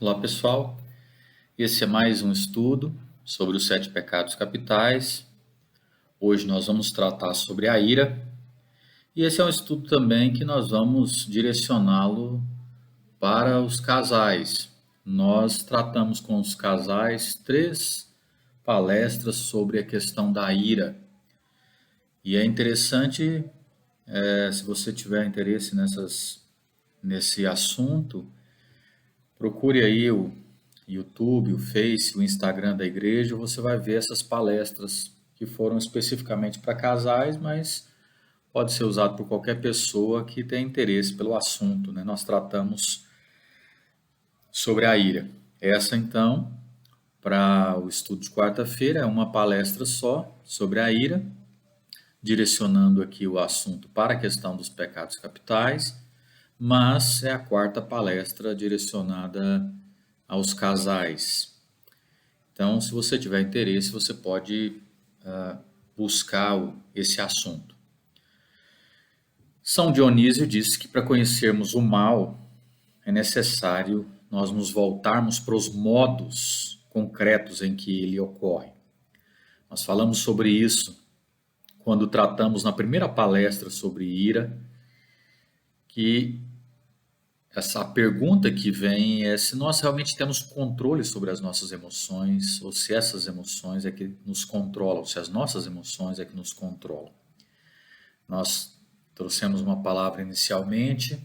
Olá, pessoal. Esse é mais um estudo sobre os 7 pecados capitais. Hoje nós vamos tratar sobre a ira. E esse é um estudo também que nós vamos direcioná-lo para os casais. Nós tratamos com os casais 3 palestras sobre a questão da ira. E é interessante, se você tiver interesse nesse assunto, procure aí o YouTube, o Face, o Instagram da igreja, você vai ver essas palestras que foram especificamente para casais, mas pode ser usado por qualquer pessoa que tenha interesse pelo assunto, né? Nós tratamos sobre a ira. Essa, então, para o estudo de quarta-feira, é uma palestra só sobre a ira, direcionando aqui o assunto para a questão dos pecados capitais, mas é a quarta palestra direcionada aos casais. Então, se você tiver interesse, você pode buscar esse assunto. São Dionísio disse que para conhecermos o mal é necessário nós nos voltarmos para os modos concretos em que ele ocorre. Nós falamos sobre isso quando tratamos na primeira palestra sobre ira, que essa pergunta que vem é se nós realmente temos controle sobre as nossas emoções, ou se essas emoções é que nos controlam, se as nossas emoções é que nos controlam. Nós trouxemos uma palavra inicialmente,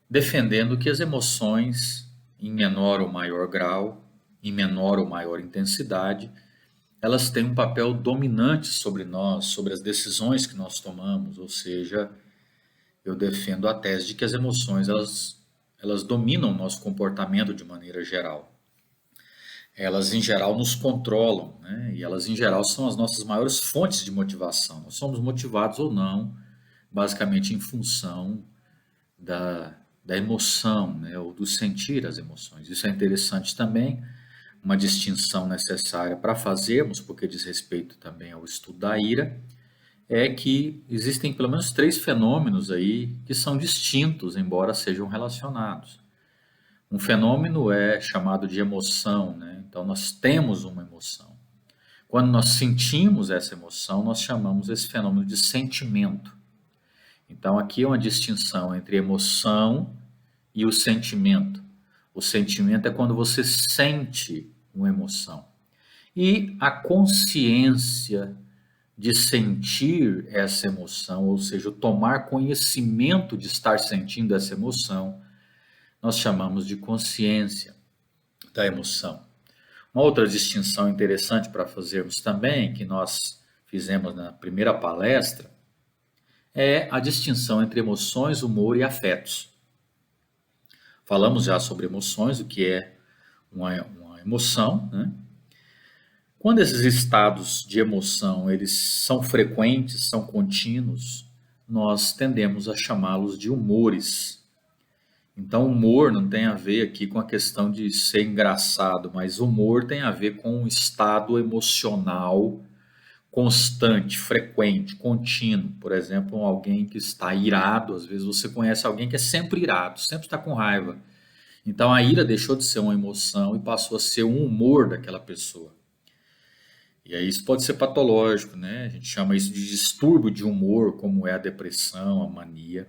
defendendo que as emoções, em menor ou maior grau, em menor ou maior intensidade, elas têm um papel dominante sobre nós, sobre as decisões que nós tomamos, ou seja, eu defendo a tese de que as emoções elas dominam o nosso comportamento de maneira geral. Elas, em geral, nos controlam, né? E elas, em geral, são as nossas maiores fontes de motivação. Nós somos motivados ou não, basicamente em função da emoção, né? Ou do sentir as emoções. Isso é interessante também, uma distinção necessária para fazermos, porque diz respeito também ao estudo da ira, é que existem pelo menos 3 fenômenos aí que são distintos, embora sejam relacionados. Um fenômeno é chamado de emoção, né? Então nós temos uma emoção. Quando nós sentimos essa emoção, nós chamamos esse fenômeno de sentimento. Então aqui é uma distinção entre emoção e o sentimento. O sentimento é quando você sente uma emoção. E a consciência de sentir essa emoção, ou seja, tomar conhecimento de estar sentindo essa emoção, nós chamamos de consciência da emoção. Uma outra distinção interessante para fazermos também, que nós fizemos na primeira palestra, é a distinção entre emoções, humor e afetos. Falamos já sobre emoções, o que é uma emoção, né? Quando esses estados de emoção eles são frequentes, são contínuos, nós tendemos a chamá-los de humores. Então, humor não tem a ver aqui com a questão de ser engraçado, mas humor tem a ver com um estado emocional constante, frequente, contínuo. Por exemplo, alguém que está irado, às vezes você conhece alguém que é sempre irado, sempre está com raiva. Então, a ira deixou de ser uma emoção e passou a ser um humor daquela pessoa. E aí isso pode ser patológico, né? A gente chama isso de distúrbio de humor, como é a depressão, a mania.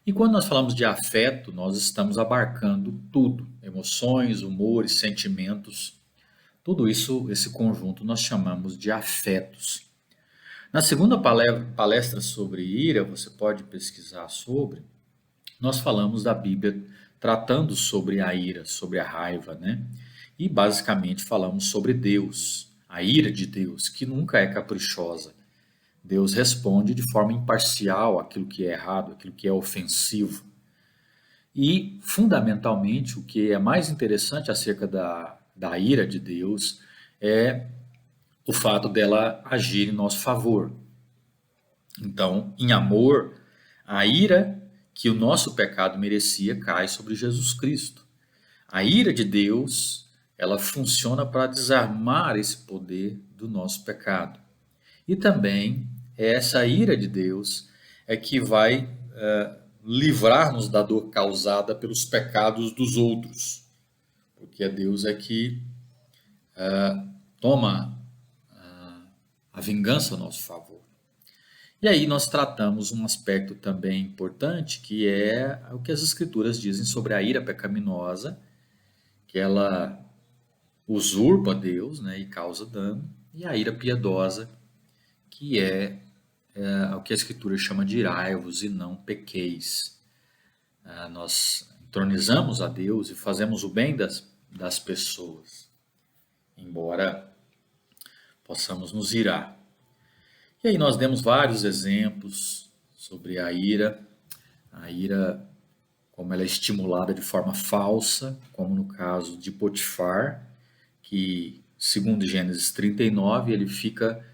E quando nós falamos de afeto, nós estamos abarcando tudo, emoções, humores, sentimentos, tudo isso, esse conjunto nós chamamos de afetos. Na segunda palestra sobre ira, você pode pesquisar sobre, nós falamos da Bíblia tratando sobre a ira, sobre a raiva, né? E basicamente falamos sobre Deus, a ira de Deus, que nunca é caprichosa. Deus responde de forma imparcial àquilo que é errado, àquilo que é ofensivo. E, fundamentalmente, o que é mais interessante acerca da ira de Deus é o fato dela agir em nosso favor. Então, em amor, a ira que o nosso pecado merecia cai sobre Jesus Cristo. A ira de Deus, ela funciona para desarmar esse poder do nosso pecado. E também essa ira de Deus é que vai livrar-nos da dor causada pelos pecados dos outros. porque Deus é que toma a vingança a nosso favor. E aí nós tratamos um aspecto também importante, que é o que as Escrituras dizem sobre a ira pecaminosa, que ela usurpa Deus, né, e causa dano, e a ira piedosa, que é o que a Escritura chama de irai-vos e não pequeis. Nós entronizamos a Deus e fazemos o bem das pessoas, embora possamos nos irar. E aí nós demos vários exemplos sobre a ira como ela é estimulada de forma falsa, como no caso de Potifar, que, segundo Gênesis 39, ele fica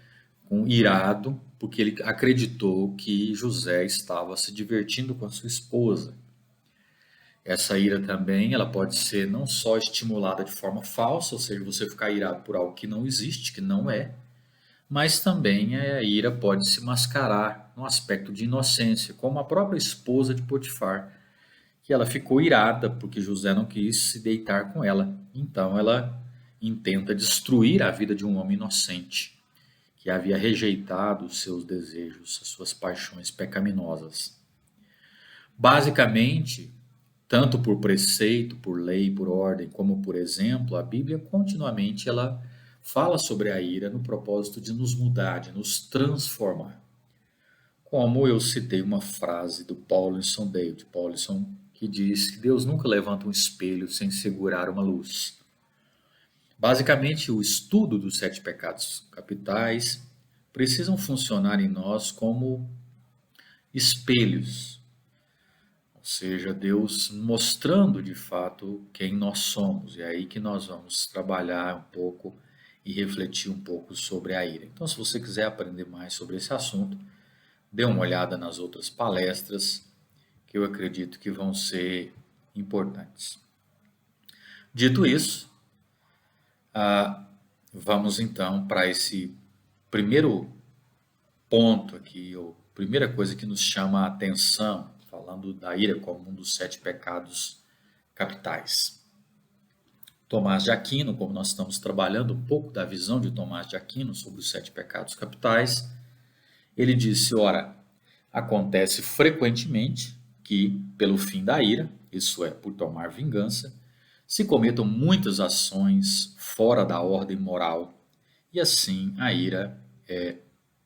irado porque ele acreditou que José estava se divertindo com a sua esposa. Essa ira também, ela pode ser não só estimulada de forma falsa, ou seja, você ficar irado por algo que não existe, que não é, mas também a ira pode se mascarar no aspecto de inocência, como a própria esposa de Potifar, que ela ficou irada porque José não quis se deitar com ela. Então ela intenta destruir a vida de um homem inocente, que havia rejeitado os seus desejos, as suas paixões pecaminosas. Basicamente, tanto por preceito, por lei, por ordem, como por exemplo, a Bíblia continuamente ela fala sobre a ira no propósito de nos mudar, de nos transformar. Como eu citei uma frase do Paulinson, David Paulinson, que diz que Deus nunca levanta um espelho sem segurar uma luz. Basicamente, o estudo dos 7 pecados capitais precisam funcionar em nós como espelhos, ou seja, Deus mostrando de fato quem nós somos. E é aí que nós vamos trabalhar um pouco e refletir um pouco sobre a ira. Então, se você quiser aprender mais sobre esse assunto, dê uma olhada nas outras palestras que eu acredito que vão ser importantes. Dito isso, vamos então para esse primeiro ponto aqui, ou primeira coisa que nos chama a atenção, falando da ira como um dos 7 pecados capitais. Tomás de Aquino, como nós estamos trabalhando um pouco da visão de Tomás de Aquino sobre os 7 pecados capitais, ele disse, ora, acontece frequentemente que, pelo fim da ira, isso é, por tomar vingança, se cometam muitas ações fora da ordem moral, e assim a ira é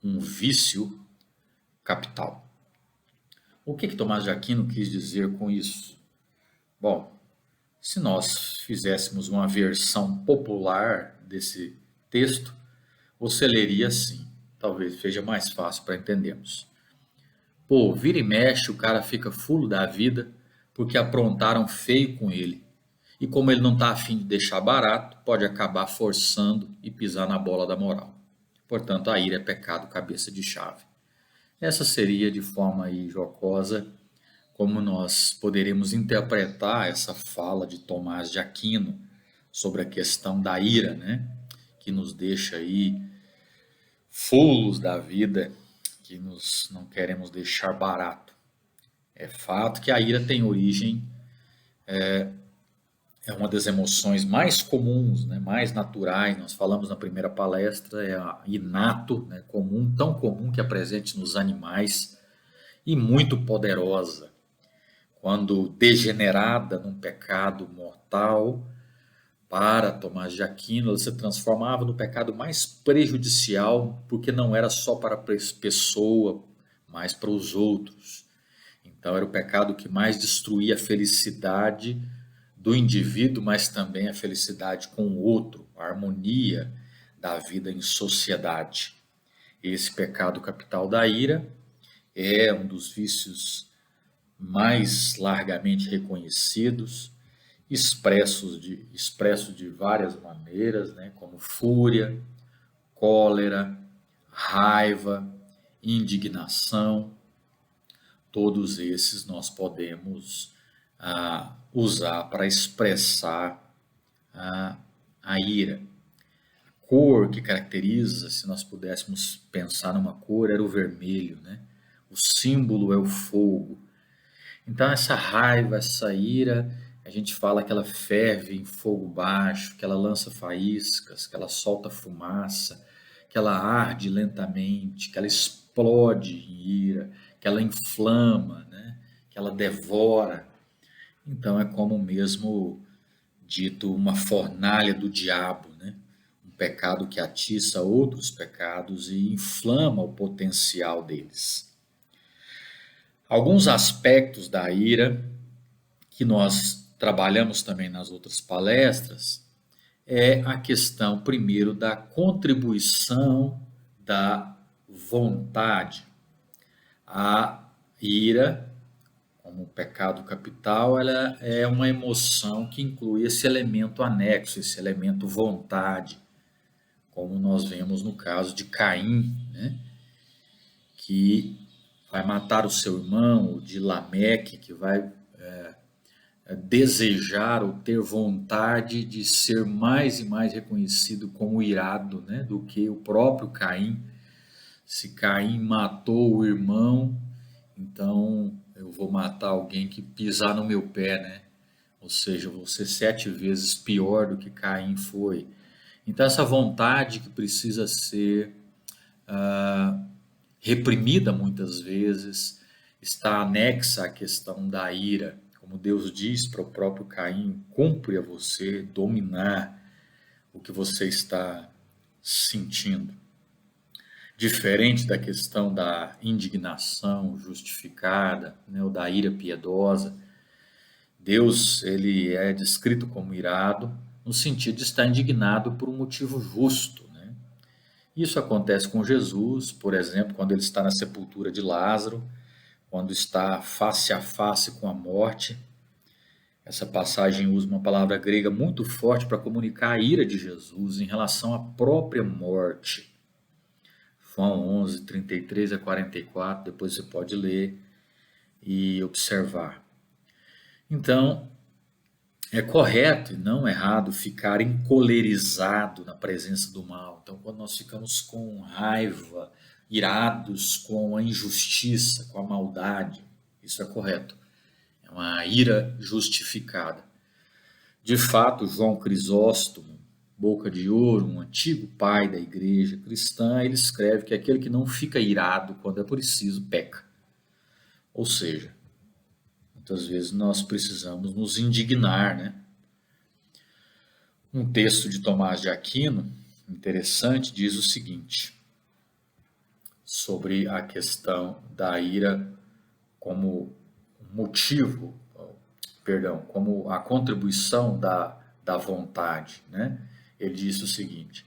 um vício capital. O que Tomás de Aquino quis dizer com isso? Bom, se nós fizéssemos uma versão popular desse texto, você leria assim, talvez seja mais fácil para entendermos. Pô, vira e mexe, o cara fica fulo da vida porque aprontaram feio com ele. E como ele não está afim de deixar barato, pode acabar forçando e pisar na bola da moral. Portanto, a ira é pecado cabeça de chave. Essa seria, de forma aí jocosa, como nós poderíamos interpretar essa fala de Tomás de Aquino sobre a questão da ira, né? Que nos deixa aí fulos da vida, que nós não queremos deixar barato. É fato que a ira tem origem, é uma das emoções mais comuns, né, mais naturais. Nós falamos na primeira palestra, é a inato, né, comum, tão comum que é presente nos animais e muito poderosa. Quando degenerada num pecado mortal, para Tomás de Aquino, ela se transformava no pecado mais prejudicial, porque não era só para a pessoa, mas para os outros. Então, era o pecado que mais destruía a felicidade do indivíduo, mas também a felicidade com o outro, a harmonia da vida em sociedade. Esse pecado capital da ira é um dos vícios mais largamente reconhecidos, expressos de várias maneiras, né, como fúria, cólera, raiva, indignação. Todos esses nós podemos usar para expressar a ira. A cor que caracteriza, se nós pudéssemos pensar numa cor, era o vermelho, né? O símbolo é o fogo. Então essa raiva, essa ira, A gente fala que ela ferve em fogo baixo, que ela lança faíscas, que ela solta fumaça, que ela arde lentamente, que ela explode em ira, que ela inflama, né? Que ela devora. Então é como mesmo dito uma fornalha do diabo, né? Um pecado que atiça outros pecados e inflama o potencial deles. Alguns aspectos da ira que nós trabalhamos também nas outras palestras é a questão, primeiro, da contribuição da vontade. A ira, como pecado capital, ela é uma emoção que inclui esse elemento anexo, esse elemento vontade, como nós vemos no caso de Caim, né? Que vai matar o seu irmão, de Lameque, que vai desejar ou ter vontade de ser mais e mais reconhecido como irado, né, do que o próprio Caim. Se Caim matou o irmão, então eu vou matar alguém que pisar no meu pé, né? Ou seja, eu vou ser 7 vezes pior do que Caim foi. Então essa vontade que precisa ser reprimida muitas vezes está anexa à questão da ira. Como Deus diz para o próprio Caim, cumpre a você dominar o que você está sentindo. Diferente da questão da indignação justificada, né, ou da ira piedosa, Deus ele é descrito como irado no sentido de estar indignado por um motivo justo, né? Isso acontece com Jesus, por exemplo, quando ele está na sepultura de Lázaro, quando está face a face com a morte. Essa passagem usa uma palavra grega muito forte para comunicar a ira de Jesus em relação à própria morte. João 11, 33 a 44, depois você pode ler e observar. Então, é correto e não errado ficar encolerizado na presença do mal. Então, quando nós ficamos com raiva, irados com a injustiça, com a maldade, isso é correto. É uma ira justificada. De fato, João Crisóstomo, Boca de Ouro, um antigo pai da igreja cristã, ele escreve que aquele que não fica irado quando é preciso, peca. Ou seja, muitas vezes nós precisamos nos indignar, né? Um texto de Tomás de Aquino, interessante, diz o seguinte, sobre a questão da ira como motivo, como a contribuição da vontade, né? Ele diz o seguinte: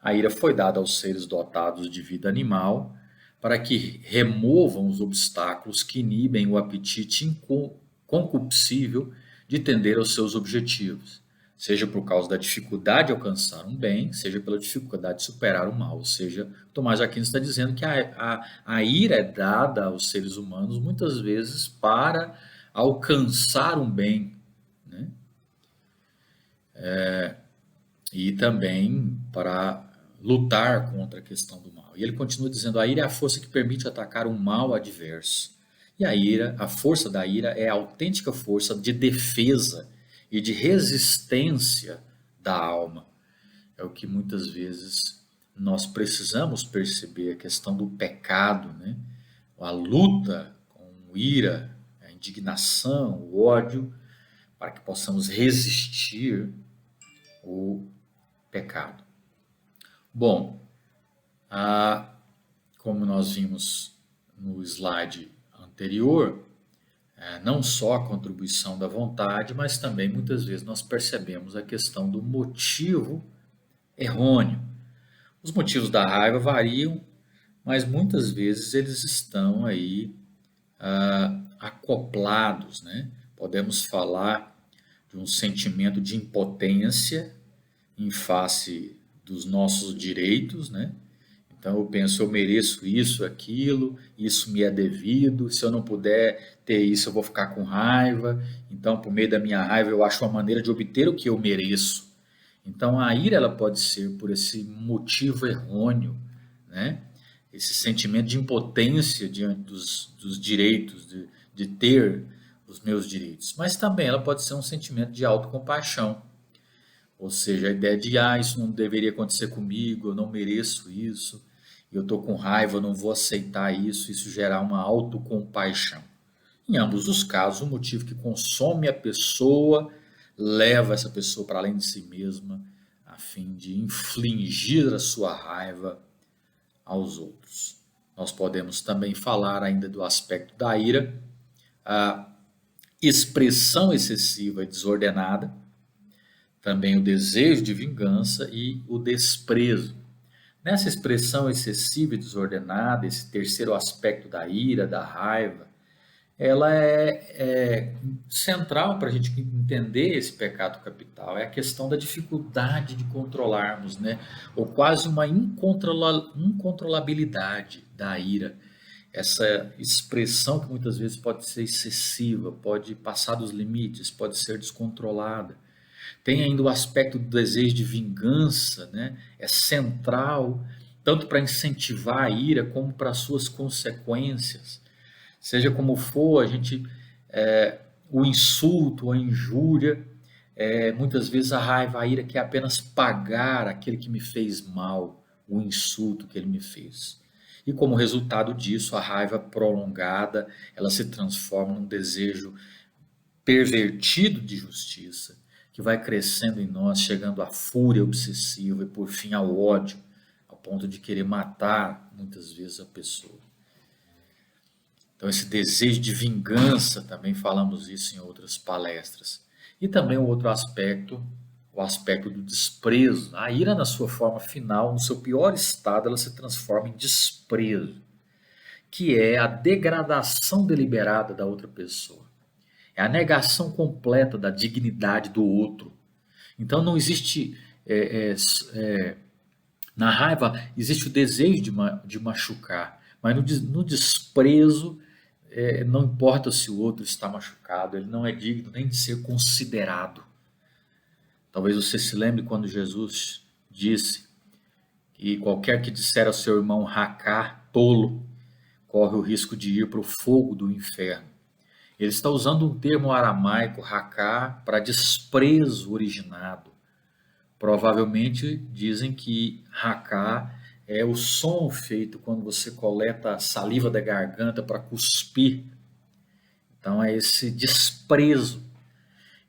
a ira foi dada aos seres dotados de vida animal para que removam os obstáculos que inibem o apetite inconcupiscível de tender aos seus objetivos, seja por causa da dificuldade de alcançar um bem, seja pela dificuldade de superar o mal. Ou seja, Tomás de Aquino está dizendo que a ira é dada aos seres humanos muitas vezes para alcançar um bem, né? E também para lutar contra a questão do mal. E ele continua dizendo: a ira é a força que permite atacar um mal adverso. E a ira, a força da ira é a autêntica força de defesa e de resistência da alma. É o que muitas vezes nós precisamos perceber, a questão do pecado, né? A luta com ira, a indignação, o ódio, para que possamos resistir o pecado. Bom, como nós vimos no slide anterior, não só a contribuição da vontade, mas também muitas vezes nós percebemos a questão do motivo errôneo. Os motivos da raiva variam, mas muitas vezes eles estão aí acoplados, né? Podemos falar de um sentimento de impotência em face dos nossos direitos, né? Então eu penso, eu mereço isso, aquilo, isso me é devido, se eu não puder ter isso, eu vou ficar com raiva. Então, por meio da minha raiva, eu acho uma maneira de obter o que eu mereço. Então, a ira ela pode ser por esse motivo errôneo, né? Esse sentimento de impotência diante dos direitos, de ter dos meus direitos, mas também ela pode ser um sentimento de autocompaixão, ou seja, a ideia de, isso não deveria acontecer comigo, eu não mereço isso, eu estou com raiva, eu não vou aceitar isso gerar uma autocompaixão. Em ambos os casos, o motivo que consome a pessoa leva essa pessoa para além de si mesma, a fim de infligir a sua raiva aos outros. Nós podemos também falar ainda do aspecto da ira, a expressão excessiva e desordenada, também o desejo de vingança e o desprezo. Nessa expressão excessiva e desordenada, esse terceiro aspecto da ira, da raiva, ela é central para a gente entender esse pecado capital. É a questão da dificuldade de controlarmos, né? Ou quase uma incontrolabilidade da ira. Essa expressão que muitas vezes pode ser excessiva, pode passar dos limites, pode ser descontrolada. Tem ainda o aspecto do desejo de vingança, né? É central, tanto para incentivar a ira, como para suas consequências. Seja como for, o insulto, a injúria, muitas vezes a raiva, a ira quer apenas pagar aquele que me fez mal, o insulto que ele me fez. E como resultado disso, a raiva prolongada, ela se transforma num desejo pervertido de justiça, que vai crescendo em nós, chegando à fúria obsessiva e por fim ao ódio, ao ponto de querer matar muitas vezes a pessoa. Então esse desejo de vingança, também falamos isso em outras palestras. E também o outro aspecto, o aspecto do desprezo. A ira na sua forma final, no seu pior estado, ela se transforma em desprezo, que é a degradação deliberada da outra pessoa. É a negação completa da dignidade do outro. Então não existe, na raiva, existe o desejo de machucar, mas no desprezo, não importa se o outro está machucado, ele não é digno nem de ser considerado. Talvez você se lembre quando Jesus disse que qualquer que disser ao seu irmão racá, tolo, corre o risco de ir para o fogo do inferno. Ele está usando um termo aramaico, racá, para desprezo originado. Provavelmente dizem que racá é o som feito quando você coleta a saliva da garganta para cuspir. Então é esse desprezo.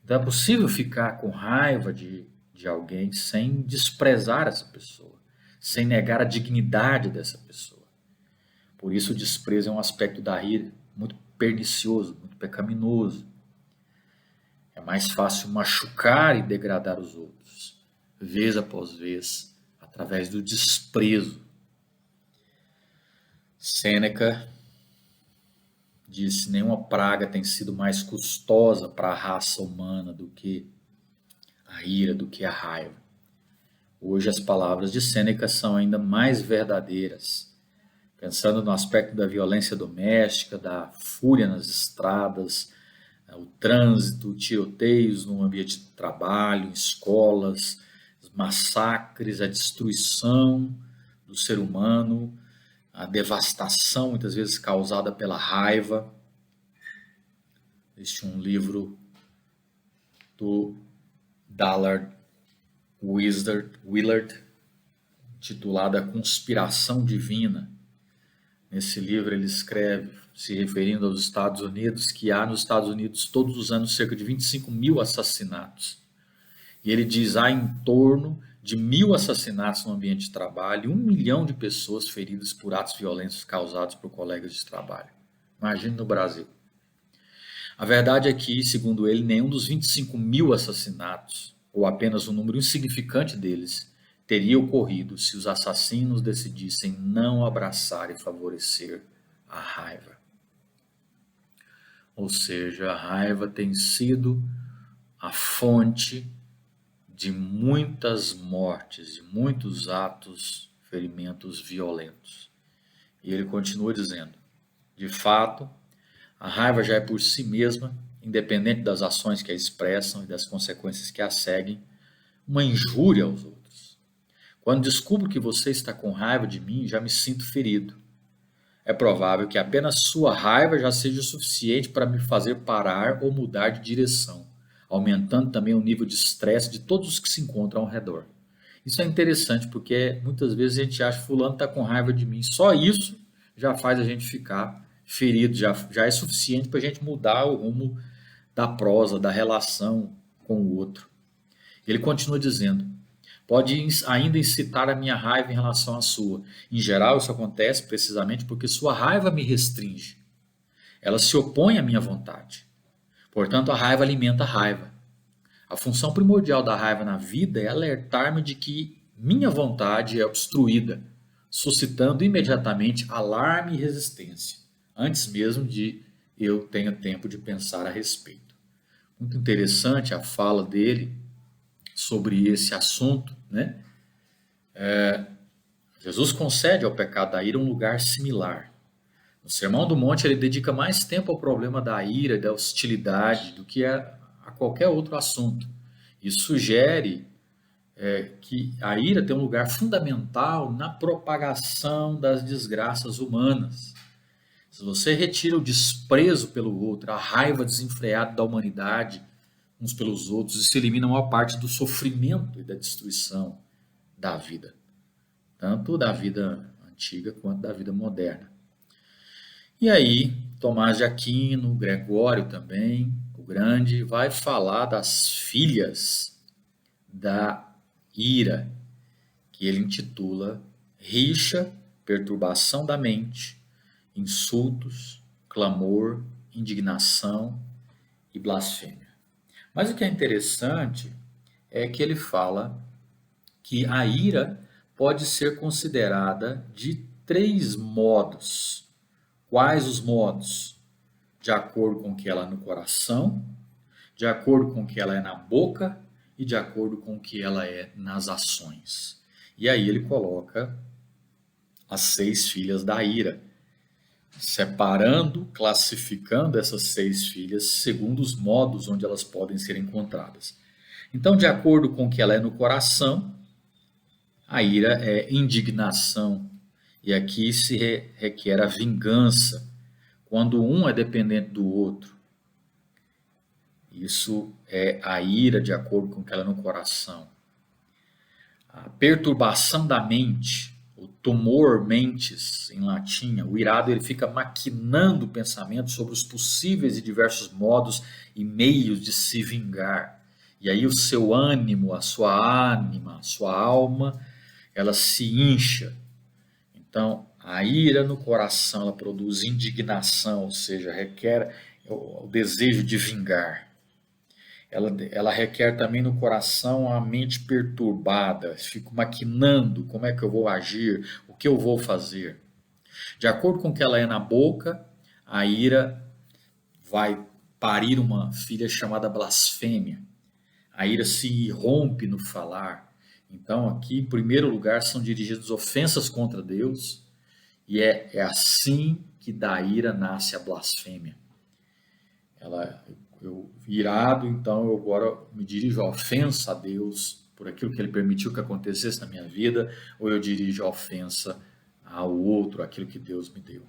Então é possível ficar com raiva de alguém sem desprezar essa pessoa, sem negar a dignidade dessa pessoa. Por isso o desprezo é um aspecto da ira muito pernicioso, muito pecaminoso. É mais fácil machucar e degradar os outros, vez após vez, através do desprezo. Sêneca disse: nenhuma praga tem sido mais custosa para a raça humana do que a ira, do que a raiva. Hoje as palavras de Sêneca são ainda mais verdadeiras, pensando no aspecto da violência doméstica, da fúria nas estradas, o trânsito, tiroteios no ambiente de trabalho, em escolas, os massacres, a destruição do ser humano, a devastação muitas vezes causada pela raiva. Existe um livro do Dallard Willard titulado A Conspiração Divina. Nesse livro ele escreve, se referindo aos Estados Unidos, que há nos Estados Unidos todos os anos cerca de 25 mil assassinatos. E ele diz, há em torno de 1.000 assassinatos no ambiente de trabalho e 1 milhão de pessoas feridas por atos violentos causados por colegas de trabalho. Imagine no Brasil. A verdade é que, segundo ele, nenhum dos 25 mil assassinatos, ou apenas um número insignificante deles, teria ocorrido se os assassinos decidissem não abraçar e favorecer a raiva. Ou seja, a raiva tem sido a fonte de muitas mortes, de muitos atos, ferimentos violentos. E ele continua dizendo, de fato, a raiva já é por si mesma, independente das ações que a expressam e das consequências que a seguem, uma injúria aos outros. Quando descubro que você está com raiva de mim, já me sinto ferido. é provável que apenas sua raiva já seja suficiente para me fazer parar ou mudar de direção, aumentando também o nível de estresse de todos os que se encontram ao redor. Isso é interessante porque muitas vezes a gente acha que fulano está com raiva de mim. Só isso já faz a gente ficar ferido, já é suficiente para a gente mudar o rumo da prosa, da relação com o outro. Ele continua dizendo: pode ainda incitar a minha raiva em relação à sua. Em geral, isso acontece precisamente porque sua raiva me restringe. Ela se opõe à minha vontade. Portanto, a raiva alimenta a raiva. A função primordial da raiva na vida é alertar-me de que minha vontade é obstruída, suscitando imediatamente alarme e resistência, antes mesmo de eu tenha tempo de pensar a respeito. Muito interessante a fala dele sobre esse assunto, né? Jesus concede ao pecado da ira um lugar similar. No Sermão do Monte, ele dedica mais tempo ao problema da ira e da hostilidade do que a qualquer outro assunto. Isso sugere que a ira tem um lugar fundamental na propagação das desgraças humanas. Se você retira o desprezo pelo outro, a raiva desenfreada da humanidade uns pelos outros, e se elimina a maior parte do sofrimento e da destruição da vida, tanto da vida antiga quanto da vida moderna. E aí, Tomás de Aquino, Gregório também, o Grande, vai falar das filhas da ira, que ele intitula rixa, perturbação da mente, insultos, clamor, indignação e blasfêmia. Mas o que é interessante é que ele fala que a ira pode ser considerada de 3 modos. Quais os modos? De acordo com o que ela é no coração, de acordo com o que ela é na boca e de acordo com o que ela é nas ações. E aí ele coloca as 6 filhas da ira, separando, classificando essas 6 filhas segundo os modos onde elas podem ser encontradas. Então, de acordo com o que ela é no coração, a ira é indignação, e aqui se requer a vingança, quando um é dependente do outro. Isso é a ira de acordo com o que ela é no coração. A perturbação da mente, o tumor mentis em latim, o irado ele fica maquinando pensamentos sobre os possíveis e diversos modos e meios de se vingar. E aí o seu ânimo, a sua ânima, a sua alma, ela se incha. Então, a ira no coração, ela produz indignação, ou seja, requer o desejo de vingar. Ela requer também no coração a mente perturbada, fico maquinando como é que eu vou agir, o que eu vou fazer. De acordo com o que ela é na boca, a ira vai parir uma filha chamada blasfêmia. A ira se irrompe no falar. Então, aqui, em primeiro lugar, são dirigidas ofensas contra Deus, e é assim que da ira nasce a blasfêmia. Eu irado, então eu agora me dirijo à ofensa a Deus por aquilo que Ele permitiu que acontecesse na minha vida, ou eu dirijo a ofensa ao outro, aquilo que Deus me deu.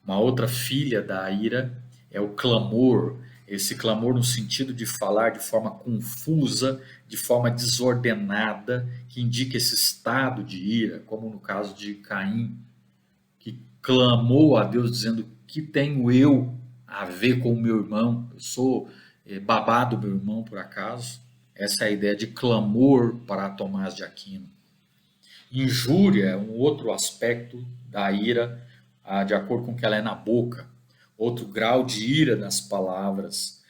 Uma outra filha da ira é o clamor, esse clamor no sentido de falar de forma confusa, de forma desordenada, que indica esse estado de ira, como no caso de Caim, que clamou a Deus dizendo: que tenho eu a ver com o meu irmão? Eu sou babado do meu irmão por acaso? Essa é a ideia de clamor para Tomás de Aquino. Injúria é um outro aspecto da ira, de acordo com o que ela é na boca. Outro grau de ira nas palavras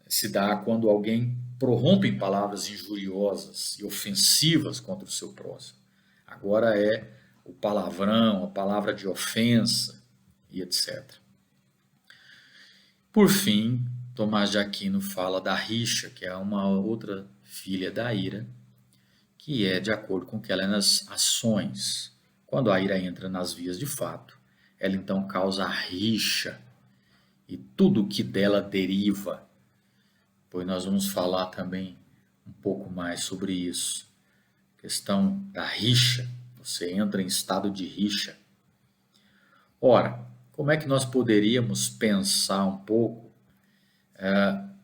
se dá quando alguém prorrompe em palavras injuriosas e ofensivas contra o seu próximo. Agora é o palavrão, a palavra de ofensa e etc. Por fim, Tomás de Aquino fala da rixa, que é uma outra filha da ira, que é de acordo com o que ela é nas ações. Quando a ira entra nas vias de fato, ela então causa a rixa e tudo o que dela deriva. Pois nós vamos falar também um pouco mais sobre isso. A questão da rixa, você entra em estado de rixa. Ora, como é que nós poderíamos pensar um pouco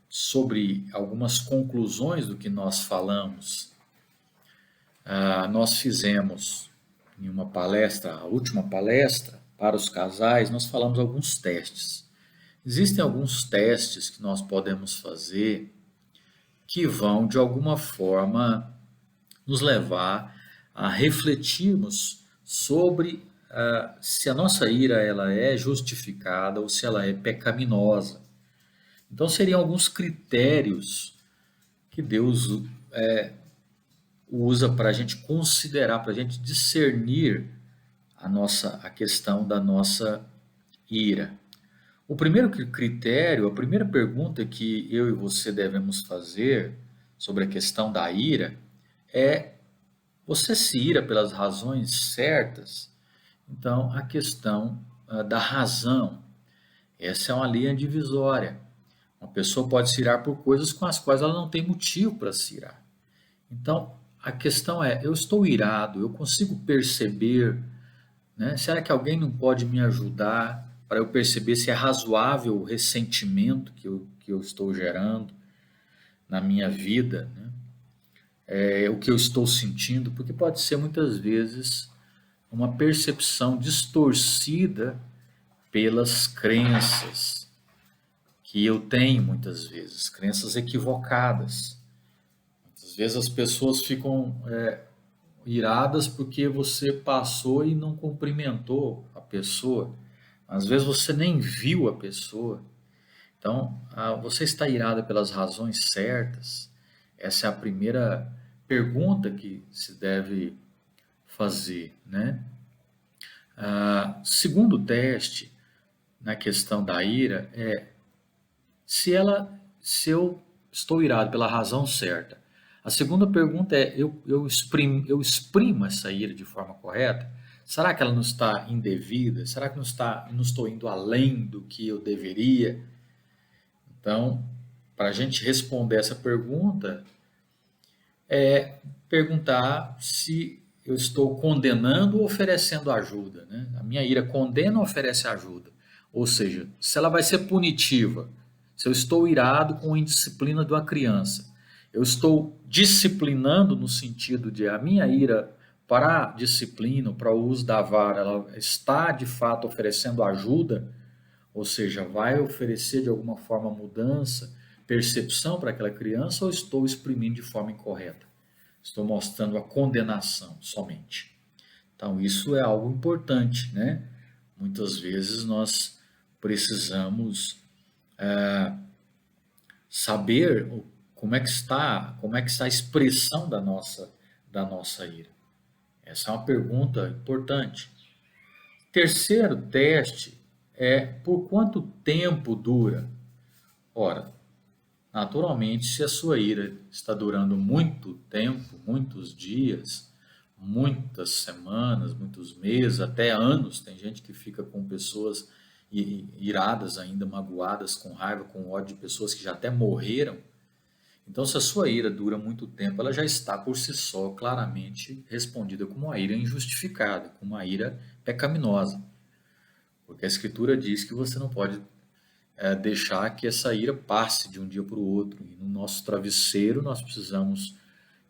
sobre algumas conclusões do que nós falamos? Nós fizemos em uma palestra, a última palestra para os casais, nós falamos alguns testes. Existem alguns testes que nós podemos fazer que vão, de alguma forma, nos levar a refletirmos sobre se a nossa ira ela é justificada ou se ela é pecaminosa. Então, seriam alguns critérios que Deus usa para a gente considerar, para a gente discernir a questão da nossa ira. O primeiro critério, a primeira pergunta que eu e você devemos fazer sobre a questão da ira é: você se ira pelas razões certas? Então, a questão da razão, essa é uma linha divisória. Uma pessoa pode se irar por coisas com as quais ela não tem motivo para se irar. Então, a questão é: eu estou irado, eu consigo perceber, né? Será que alguém não pode me ajudar para eu perceber se é razoável o ressentimento que eu estou gerando na minha vida, né? O que eu estou sentindo, porque pode ser muitas vezes uma percepção distorcida pelas crenças que eu tenho muitas vezes, crenças equivocadas. Às vezes as pessoas ficam iradas porque você passou e não cumprimentou a pessoa. Às vezes você nem viu a pessoa. Então, você está irada pelas razões certas? Essa é a primeira pergunta que se deve fazer, né? Segundo teste na questão da ira é se eu estou irado pela razão certa. A segunda pergunta é: eu exprimo essa ira de forma correta? Será que ela não está indevida? Será que não estou indo além do que eu deveria? Então, para a gente responder essa pergunta, perguntar se eu estou condenando ou oferecendo ajuda, né? A minha ira condena ou oferece ajuda? Ou seja, se ela vai ser punitiva, se eu estou irado com a indisciplina de uma criança, eu estou disciplinando no sentido de a minha ira para a disciplina, para o uso da vara, ela está de fato oferecendo ajuda, ou seja, vai oferecer de alguma forma mudança, percepção para aquela criança, ou estou exprimindo de forma incorreta? Estou mostrando a condenação somente. Então, isso é algo importante, né? Muitas vezes nós precisamos saber como é que está a expressão da nossa ira. Essa é uma pergunta importante. Terceiro teste é: por quanto tempo dura? Ora, naturalmente, se a sua ira está durando muito tempo, muitos dias, muitas semanas, muitos meses, até anos, tem gente que fica com pessoas iradas ainda, magoadas, com raiva, com ódio de pessoas que já até morreram. Então, se a sua ira dura muito tempo, ela já está por si só claramente respondida como uma ira injustificada, como uma ira pecaminosa. Porque a Escritura diz que você não pode deixar que essa ira passe de um dia para o outro. E no nosso travesseiro nós precisamos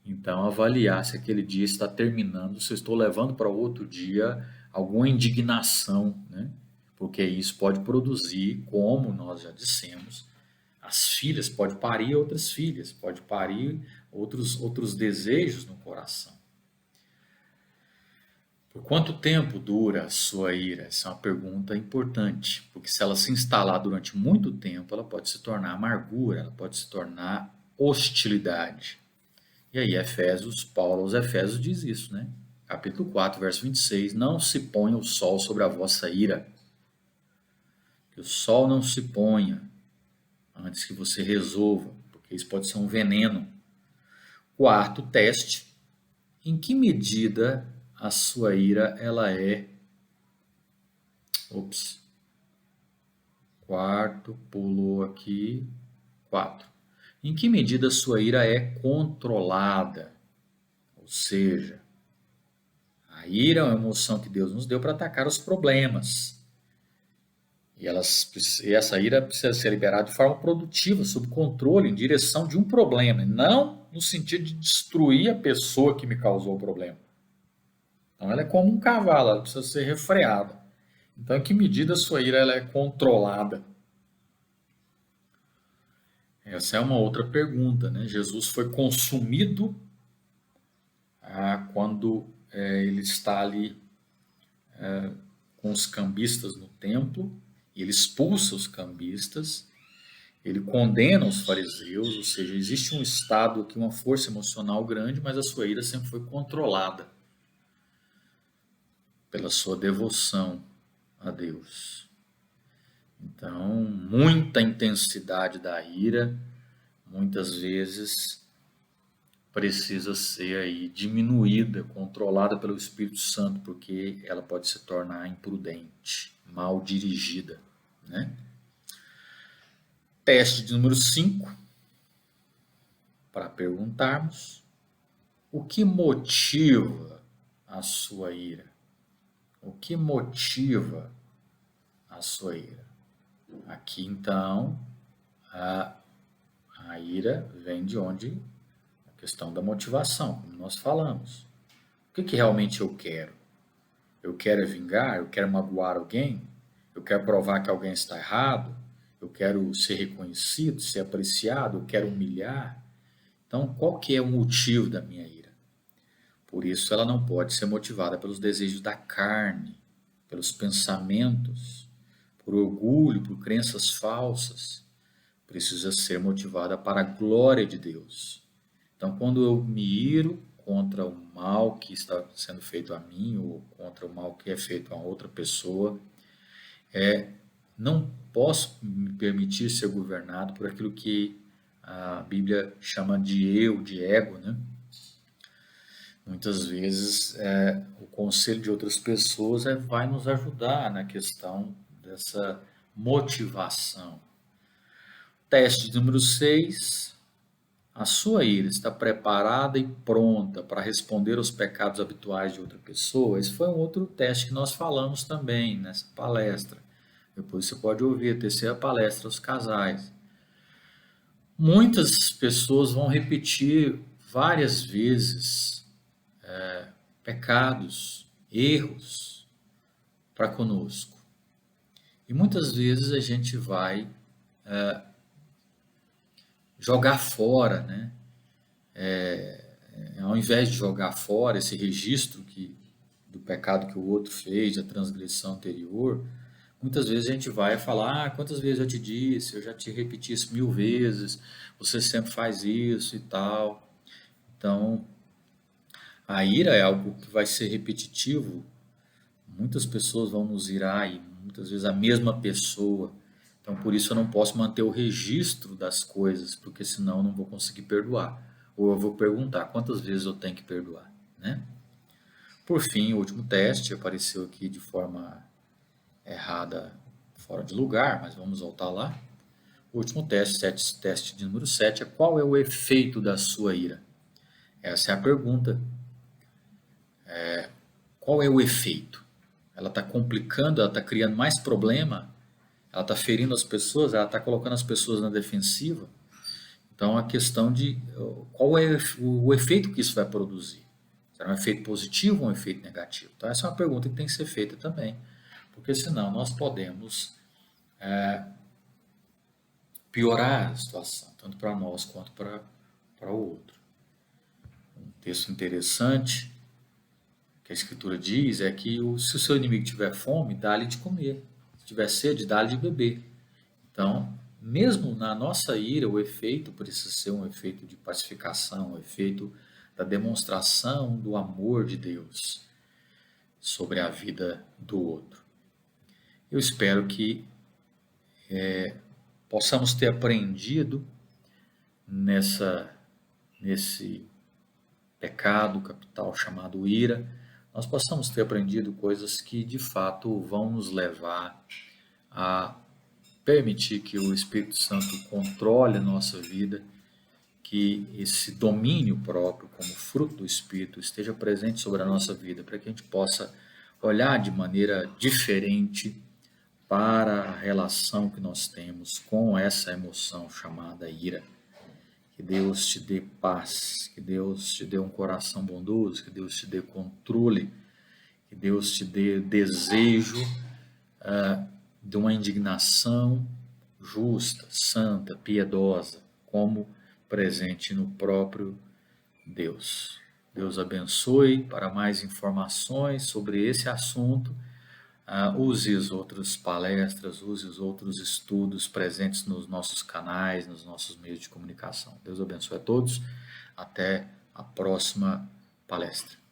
então avaliar se aquele dia está terminando, se eu estou levando para outro dia alguma indignação, né? Porque isso pode produzir, como nós já dissemos, as filhas, pode parir outras filhas, pode parir outros desejos no coração. Por quanto tempo dura a sua ira? Essa é uma pergunta importante, porque se ela se instalar durante muito tempo, ela pode se tornar amargura, ela pode se tornar hostilidade. E aí Paulo aos Efésios diz isso, né? Capítulo 4, verso 26: não se ponha o sol sobre a vossa ira, que o sol não se ponha antes que você resolva, porque isso pode ser um veneno. Quarto teste: em que medida a sua ira ela é... Quarto, pulou aqui. 4. Em que medida a sua ira é controlada? Ou seja, a ira é uma emoção que Deus nos deu para atacar os problemas. E essa ira precisa ser liberada de forma produtiva, sob controle, em direção de um problema, e não no sentido de destruir a pessoa que me causou o problema. Então ela é como um cavalo, ela precisa ser refreada. Então, em que medida a sua ira ela é controlada? Essa é uma outra pergunta, né? Jesus foi consumido quando ele está ali com os cambistas no templo, ele expulsa os cambistas, ele condena os fariseus, ou seja, existe um estado aqui, uma força emocional grande, mas a sua ira sempre foi controlada pela sua devoção a Deus. Então, muita intensidade da ira, muitas vezes precisa ser aí diminuída, controlada pelo Espírito Santo, porque ela pode se tornar imprudente, mal dirigida, né? Teste de número 5, para perguntarmos: o que motiva a sua ira? O que motiva a sua ira? Aqui, então, a ira vem de onde? A questão da motivação, como nós falamos. O que realmente eu quero? Eu quero vingar? Eu quero magoar alguém? Eu quero provar que alguém está errado? Eu quero ser reconhecido, ser apreciado? Eu quero humilhar? Então, qual que é o motivo da minha ira? Por isso, ela não pode ser motivada pelos desejos da carne, pelos pensamentos, por orgulho, por crenças falsas. Precisa ser motivada para a glória de Deus. Então, quando eu me iro contra o mal que está sendo feito a mim ou contra o mal que é feito a outra pessoa, não posso me permitir ser governado por aquilo que a Bíblia chama de eu, de ego, né? Muitas vezes o conselho de outras pessoas vai nos ajudar na questão dessa motivação. Teste número 6. A sua ira está preparada e pronta para responder aos pecados habituais de outra pessoa? Esse foi um outro teste que nós falamos também nessa palestra. Depois você pode ouvir a terceira palestra aos casais. Muitas pessoas vão repetir várias vezes pecados, erros para conosco. E muitas vezes a gente vai jogar fora, né? Ao invés de jogar fora esse registro do pecado que o outro fez, a transgressão anterior, muitas vezes a gente vai falar: quantas vezes eu te disse, eu já te repeti isso 1000 vezes, você sempre faz isso e tal. Então, a ira é algo que vai ser repetitivo. Muitas pessoas vão nos irar e muitas vezes a mesma pessoa. Então, por isso eu não posso manter o registro das coisas, porque senão eu não vou conseguir perdoar. Ou eu vou perguntar quantas vezes eu tenho que perdoar, né? Por fim, o último teste apareceu aqui de forma errada, fora de lugar, mas vamos voltar lá. O último teste de número 7, é: qual é o efeito da sua ira? Essa é a pergunta. Qual é o efeito? Ela está complicando, ela está criando mais problema, ela está ferindo as pessoas, ela está colocando as pessoas na defensiva. Então, a questão de qual é o efeito que isso vai produzir. Será um efeito positivo ou um efeito negativo? Então, essa é uma pergunta que tem que ser feita também, porque senão nós podemos piorar a situação, tanto para nós quanto para o outro. Um texto interessante que a Escritura diz é que se o seu inimigo tiver fome, dá-lhe de comer. Se tiver sede, dá-lhe de beber. Então, mesmo na nossa ira, o efeito precisa ser um efeito de pacificação, um efeito da demonstração do amor de Deus sobre a vida do outro. Eu espero que possamos ter aprendido nesse pecado capital chamado ira, nós possamos ter aprendido coisas que de fato vão nos levar a permitir que o Espírito Santo controle a nossa vida, que esse domínio próprio, como fruto do Espírito, esteja presente sobre a nossa vida, para que a gente possa olhar de maneira diferente para a relação que nós temos com essa emoção chamada ira. Que Deus te dê paz, que Deus te dê um coração bondoso, que Deus te dê controle, que Deus te dê desejo de uma indignação justa, santa, piedosa, como presente no próprio Deus. Deus abençoe. Para mais informações sobre esse assunto, use as outras palestras, use os outros estudos presentes nos nossos canais, nos nossos meios de comunicação. Deus abençoe a todos. Até a próxima palestra.